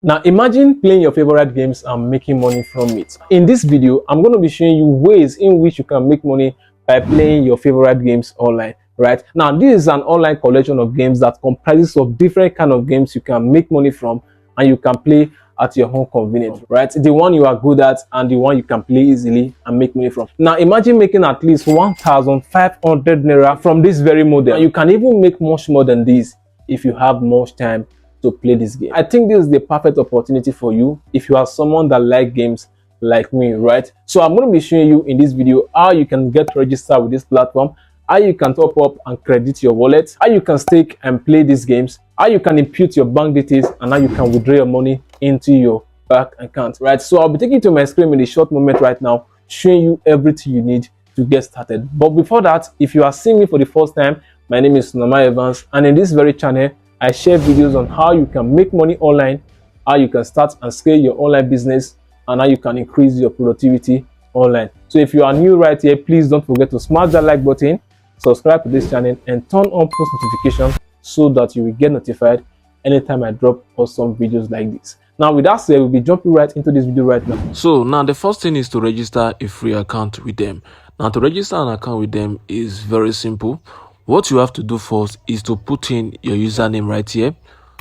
Now imagine playing your favorite games and making money from it. In this video, I'm going to be showing you ways in which you can make money by playing your favorite games online. Right now, this is an online collection of games that comprises of different kind of games you can make money from and you can play at your own convenience, right? The one you are good at and the one you can play easily and make money from. Now imagine making at least 1,500 naira from this very model, and you can even make much more than this if you have much time to play this game. I think this is the perfect opportunity for you if you are someone that likes games like me, right? So I'm going to be showing you in this video how you can get registered with this platform, how you can top up and credit your wallet, how you can stake and play these games, how you can input your bank details, and how you can withdraw your money into your bank account, right? So I'll be taking you to my screen in a short moment right now, showing you everything you need to get started. But before that, if you are seeing me for the first time, my name is Evans, and in this very channel, I share videos on how you can make money online, how you can start and scale your online business, and how you can increase your productivity online. So if you are new right here, please don't forget to smash that like button, subscribe to this channel, and turn on post notifications so that you will get notified anytime I drop awesome videos like this. Now with that said, we'll be jumping right into this video right now. So now the first thing is to register a free account with them. Now to register an account with them is very simple. What you have to do first is to put in your username right here.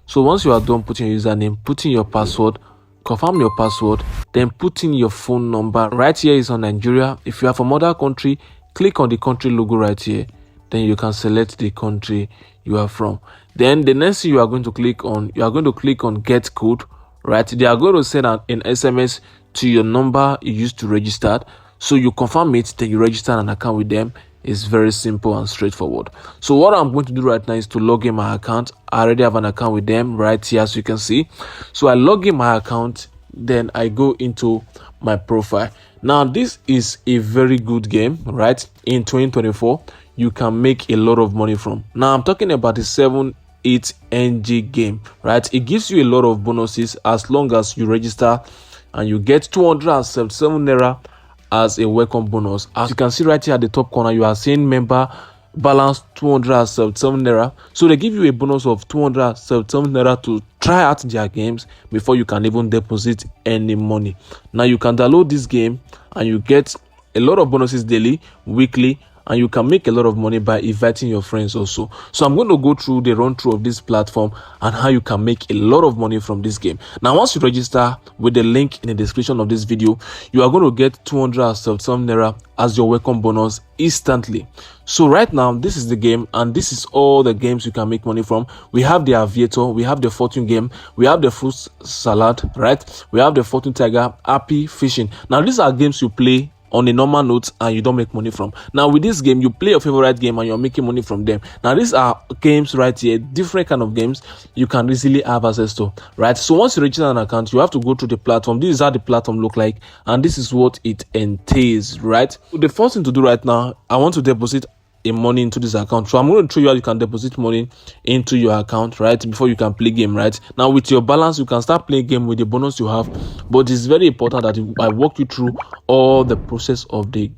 So once you are done putting your username, put in your password, confirm your password, then put in your phone number. Right here is on Nigeria. If you are from other country, click on the country logo right here. Then you can select the country you are from. Then the next thing you are going to click on, get code, right? They are going to send an SMS to your number you used to register. So you confirm it, then you register an account with them. It's very simple and straightforward. So what I'm going to do right now is to log in my account. I already have an account with them right here, as you can see. So I log in my account, then I go into my profile. Now this is a very good game, right? In 2024, you can make a lot of money from. Now I'm talking about the 7-8 NG game, right? It gives you a lot of bonuses as long as you register, and you get 277 naira as a welcome bonus. As you can see right here at the top corner, you are seeing member balance 277 naira. So they give you a bonus of 277 naira to try out their games before you can even deposit any money. Now you can download this game and you get a lot of bonuses daily, weekly, and you can make a lot of money by inviting your friends also. So I'm going to go through the run through of this platform and how you can make a lot of money from this game. Now once you register with the link in the description of this video, you are going to get 277 naira as your welcome bonus instantly. So right now, this is the game, and this is all the games you can make money from. We have the aviator, we have the fortune game, we have the fruit salad, right? We have the fortune tiger, happy fishing. Now these are games you play on a normal note and you don't make money from. Now with this game, you play your favorite game and you're making money from them. Now these are games right here, different kind of games you can easily have access to, right? So once you register an account, you have to go through the platform. This is how the platform look like, and this is what it entails, right? So the first thing to do right now, I want to deposit money into this account. So I'm going to show you how you can deposit money into your account, right, before you can play game. Right now with your balance, you can start playing game with the bonus you have, but it's very important that I walk you through all the process of the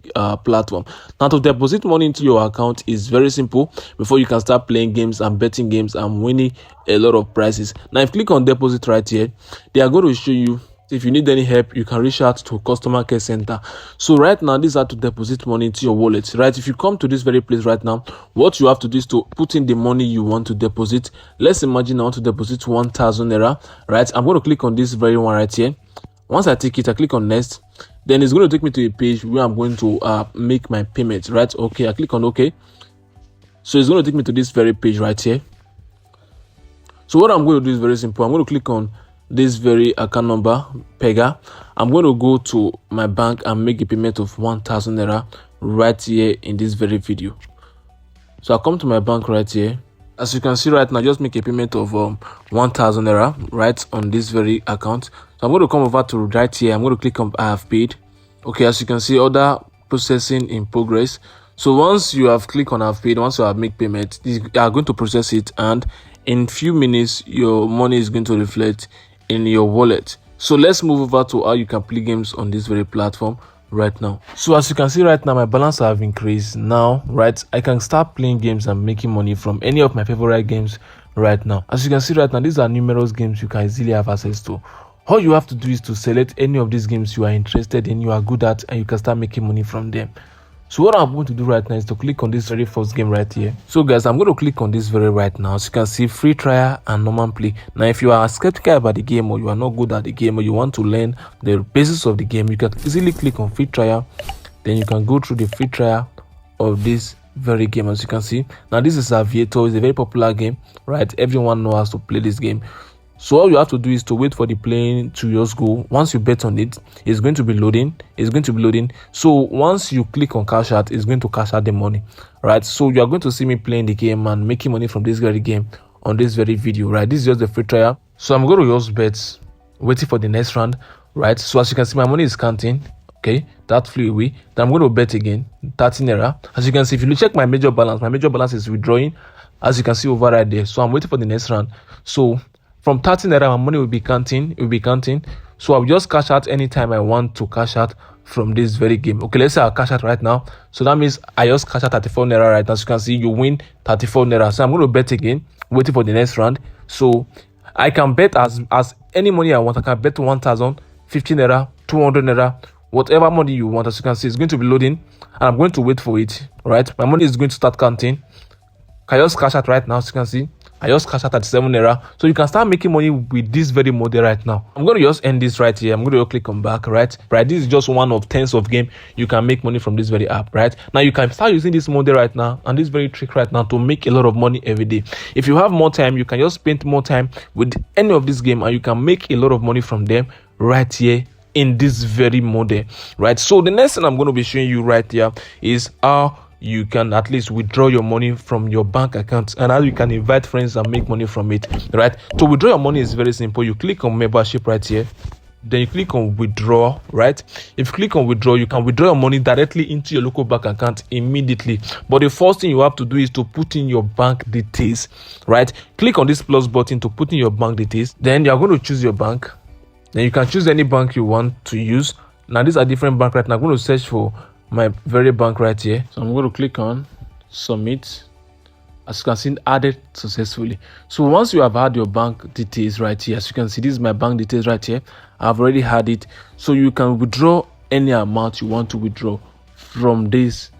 platform. Now to deposit money into your account is very simple before you can start playing games and betting games and winning a lot of prizes. Now if you click on deposit right here, they are going to show you if you need any help, you can reach out to customer care center. So right now, these are to deposit money into your wallet, right? If you come to this very place right now, what you have to do is to put in the money you want to deposit. Let's imagine I want to deposit 1,000 naira, right? I'm going to click on this very one right here. Once I take it, I click on next. Then it's going to take me to a page where I'm going to make my payment, right? Okay, I click on okay. So it's going to take me to this very page right here. So what I'm going to do is very simple. I'm going to click on this very account number, Pega. I'm going to go to my bank and make a payment of 1,000 naira right here in this very video. So I come to my bank right here. As you can see right now, just make a payment of 1,000 naira right on this very account. So I'm going to come over to right here. I'm going to click on I have paid. Okay, as you can see, order processing in progress. So once you have clicked on I have paid, once you have made payment, they are going to process it, and in few minutes your money is going to reflect in your wallet. So let's move over to how you can play games on this very platform right now. So as you can see right now, my balance have increased now, right? I can start playing games and making money from any of my favorite games right now. As you can see right now, these are numerous games you can easily have access to. All you have to do is to select any of these games you are interested in, you are good at, and you can start making money from them. So what I'm going to do right now is to click on this very first game right here. So guys, I'm going to click on this very right now. As you can see, free trial and normal play. Now if you are skeptical about the game, or you are not good at the game, or you want to learn the basics of the game, you can easily click on free trial. Then you can go through the free trial of this very game. As you can see, now this is Aviator. It's a very popular game, right? Everyone knows how to play this game. So all you have to do is to wait for the plane to just go. Once you bet on it, it's going to be loading. So once you click on cash out, it's going to cash out the money, right? So you are going to see me playing the game and making money from this very game on this very video, right? This is just the free trial. So I'm going to just bet, waiting for the next round, right? So as you can see, my money is counting. Okay, that flew away. Then I'm going to bet again, 13 naira. As you can see, if you check my major balance is withdrawing, as you can see over right there. So I'm waiting for the next round. So from 13 naira, my money will be counting. So I'll just cash out anytime I want to cash out from this very game. Okay, let's say I'll cash out right now. So that means I just cash out 34 naira right now. As you can see, you win 34 naira. So I'm going to bet again, waiting for the next round. So I can bet as any money I want. I can bet 1,000, 15 naira, 200 naira, whatever money you want. As you can see, it's going to be loading, and I'm going to wait for it, right? My money is going to start counting. Can just cash out right now. As you can see, I just cash out at 7 naira. So you can start making money with this very model right now. I'm going to just end this right here. I'm going to click on back, right? This is just one of tens of game you can make money from this very app, right? Now you can start using this model right now and this very trick right now to make a lot of money every day. If you have more time, you can just spend more time with any of this game and you can make a lot of money from them right here in this very model, right? So the next thing I'm going to be showing you right here is how you can at least withdraw your money from your bank account and how you can invite friends and make money from it, right? To withdraw your money is very simple. You click on membership right here, then you click on withdraw, right? If you click on withdraw, you can withdraw your money directly into your local bank account immediately. But the first thing you have to do is to put in your bank details, right? Click on this plus button to put in your bank details. Then you are going to choose your bank. Then you can choose any bank you want to use. Now these are different banks right now. I'm going to search for my very bank right here. So I'm going to click on submit. As you can see, added successfully. So once you have had your bank details right here, as you can see, this is my bank details right here. I've already had it. So you can withdraw any amount you want to withdraw from this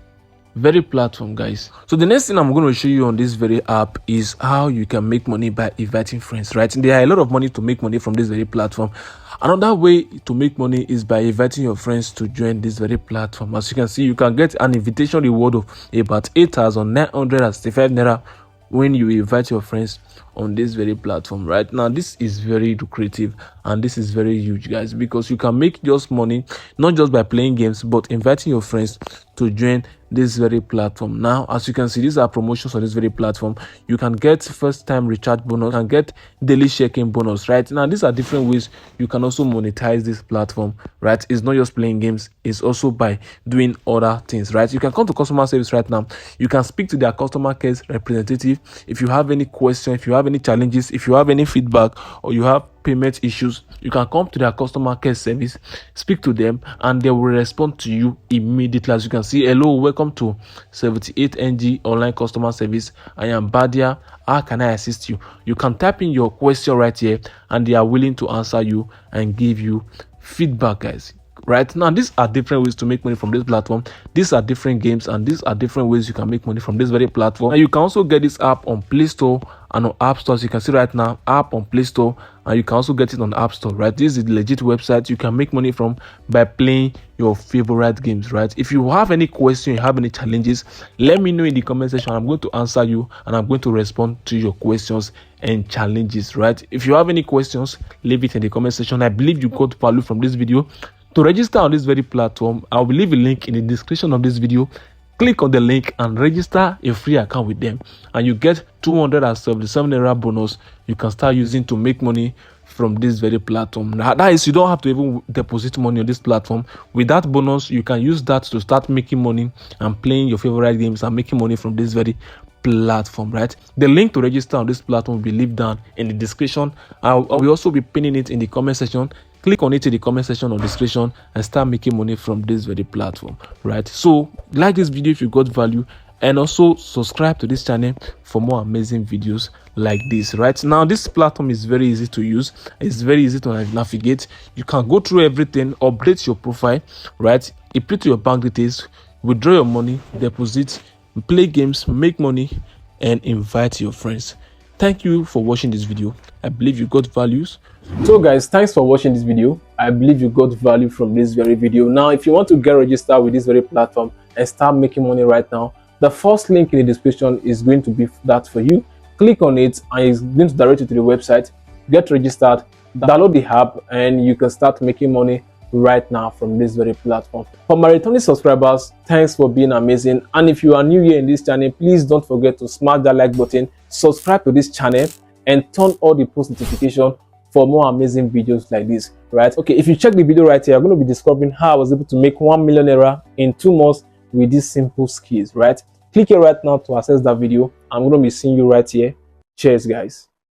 very platform, guys. So the next thing I'm going to show you on this very app is how you can make money by inviting friends, right? There are a lot of money to make money from this very platform. Another way to make money is by inviting your friends to join this very platform. As you can see, you can get an invitation reward of about 8,965 naira when you invite your friends on this very platform. Right now, this is very lucrative and this is very huge, guys, because you can make just money not just by playing games but inviting your friends to join this very platform. Now, as you can see, these are promotions on this very platform. You can get first time recharge bonus and get daily check-in bonus. Right now, these are different ways you can also monetize this platform, right? It's not just playing games, it's also by doing other things, right? You can come to customer service right now. You can speak to their customer care representative if you have any question, if you have any challenges, if you have any feedback, or you have payment issues. You can come to their customer care service, speak to them, and they will respond to you immediately. As you can see, hello, welcome to 78NG online customer service. I am Badia. How can I assist you? You can type in your question right here and they are willing to answer you and give you feedback, guys. Right now, these are different ways to make money from this platform. These are different games and these are different ways you can make money from this very platform. And you can also get this app on Play Store and on App Store. So you can see right now, app on Play Store, and you can also get it on App Store, right? This is the legit website you can make money from by playing your favorite games, right? If you have any question, you have any challenges, let me know in the comment section. I'm going to answer you and I'm going to respond to your questions and challenges, right? If you have any questions, leave it in the comment section. I believe you got value from this video. To register on this very platform, I will leave a link in the description of this video. Click on the link and register a free account with them, and you get 277 naira bonus you can start using to make money from this very platform. Now, that is, you don't have to even deposit money on this platform. With that bonus, you can use that to start making money and playing your favorite games and making money from this very platform, right? The link to register on this platform will be left down in the description. I will also be pinning it in the comment section. Click on it in the comment section or description and start making money from this very platform, right? So like this video if you got value, and also subscribe to this channel for more amazing videos like this. Right now, this platform is very easy to use. It's very easy to navigate. You can go through everything, update your profile, right? Input your bank details, withdraw your money, deposit, play games, make money, and invite your friends. Thank you for watching this video. I believe you got values. So guys, thanks for watching this video. I believe you got value from this very video. Now, if you want to get registered with this very platform and start making money right now, the first link in the description is going to be that for you. Click on it and it's going to direct you to the website. Get registered, download the app, and you can start making money right now from this very platform. For my returning subscribers, thanks for being amazing. And if you are new here in this channel, please don't forget to smash that like button, subscribe to this channel, and turn on the post notification for more amazing videos like this, right? Okay, if you check the video right here, I'm going to be discovering how I was able to make 1 million naira in 2 months with these simple skills, right? Click here right now to access that video. I'm going to be seeing you right here. Cheers, guys.